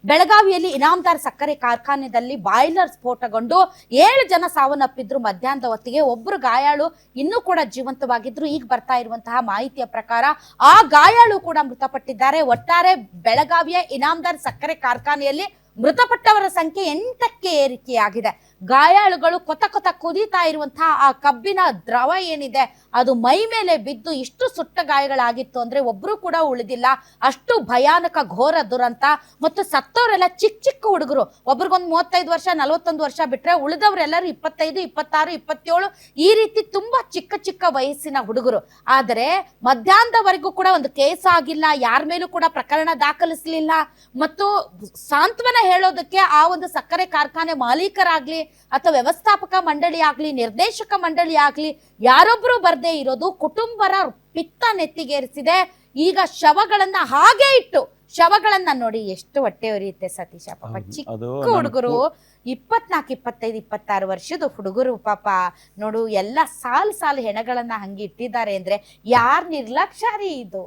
ಬೆಳಗಾವಿಯಲ್ಲಿ ಇನಾಮದಾರ್ ಸಕ್ಕರೆ ಕಾರ್ಖಾನೆಯಲ್ಲಿ ಬಾಯ್ಲರ್ ಸ್ಫೋಟಗೊಂಡು 7 ಜನ ಸಾವನ್ನಪ್ಪಿದ್ರು. ಮಧ್ಯಾಹ್ನದ ಹೊತ್ತಿಗೆ ಒಬ್ಬರು ಗಾಯಾಳು ಇನ್ನೂ ಕೂಡ ಜೀವಂತವಾಗಿದ್ರು. ಈಗ ಬರ್ತಾ ಇರುವಂತಹ ಮಾಹಿತಿಯ ಪ್ರಕಾರ ಆ ಗಾಯಾಳು ಕೂಡ ಮೃತಪಟ್ಟಿದ್ದಾರೆ. ಒಟ್ಟಾರೆ ಬೆಳಗಾವಿಯ ಇನಾಮದಾರ್ ಸಕ್ಕರೆ ಕಾರ್ಖಾನೆಯಲ್ಲಿ ಮೃತಪಟ್ಟವರ ಸಂಖ್ಯೆ 8ಕ್ಕೆ ಏರಿಕೆಯಾಗಿದೆ. ಗಾಯಾಳುಗಳು ಕೊತ ಕೊತ ಕುದೀತಾ ಇರುವಂತಹ ಆ ಕಬ್ಬಿನ ದ್ರವ ಏನಿದೆ ಅದು ಮೈ ಮೇಲೆ ಬಿದ್ದು ಇಷ್ಟು ಸುಟ್ಟ ಗಾಯಗಳಾಗಿತ್ತು ಅಂದ್ರೆ ಒಬ್ರು ಕೂಡ ಉಳಿದಿಲ್ಲ. ಅಷ್ಟು ಭಯಾನಕ ಘೋರ ದುರಂತ. ಮತ್ತು ಸತ್ತವರೆಲ್ಲ ಚಿಕ್ಕ ಚಿಕ್ಕ ಹುಡುಗರು. ಒಬ್ರಿಗೊಂದು 35 ವರ್ಷ 41 ವರ್ಷ ಬಿಟ್ರೆ ಉಳಿದವರೆಲ್ಲರೂ 25, 26, 27 ಈ ರೀತಿ ತುಂಬಾ ಚಿಕ್ಕ ಚಿಕ್ಕ ವಯಸ್ಸಿನ ಹುಡುಗರು. ಆದರೆ ಮಧ್ಯಾಹ್ನದವರೆಗೂ ಕೂಡ ಒಂದು ಕೇಸ್ ಆಗಿಲ್ಲ, ಯಾರ ಮೇಲೂ ಕೂಡ ಪ್ರಕರಣ ದಾಖಲಿಸಲಿಲ್ಲ. ಮತ್ತು ಸಾಂತ್ವನ ಹೇಳೋದಕ್ಕೆ ಆ ಒಂದು ಸಕ್ಕರೆ ಕಾರ್ಖಾನೆ ಮಾಲೀಕರಾಗ್ಲಿ ಅಥವಾ ವ್ಯವಸ್ಥಾಪಕ ಮಂಡಳಿ ಆಗ್ಲಿ ನಿರ್ದೇಶಕ ಮಂಡಳಿ ಆಗ್ಲಿ ಯಾರೊಬ್ರು ಬರ್ದೇ ಇರೋದು ಕುಟುಂಬರ ಪಿತ್ತ ನೆತ್ತಿಗೇರಿಸಿದೆ. ಈಗ ಶವಗಳನ್ನ ಹಾಗೆ ಇಟ್ಟು ಶವಗಳನ್ನ ನೋಡಿ ಎಷ್ಟು ಹೊಟ್ಟೆ ಉರಿಯುತ್ತೆ ಸತೀಶ. ಪಾಪ ಚಿಕ್ಕ ಹುಡುಗರು 24, 25, 26 ವರ್ಷದ ಹುಡುಗರು ಪಾಪ ನೋಡು ಎಲ್ಲ ಸಾಲು ಹೆಣಗಳನ್ನ ಹಂಗೆ ಇಟ್ಟಿದ್ದಾರೆ ಅಂದ್ರೆ ಯಾರ್ ನಿರ್ಲಕ್ಷ್ಯ ರೀ ಇದು.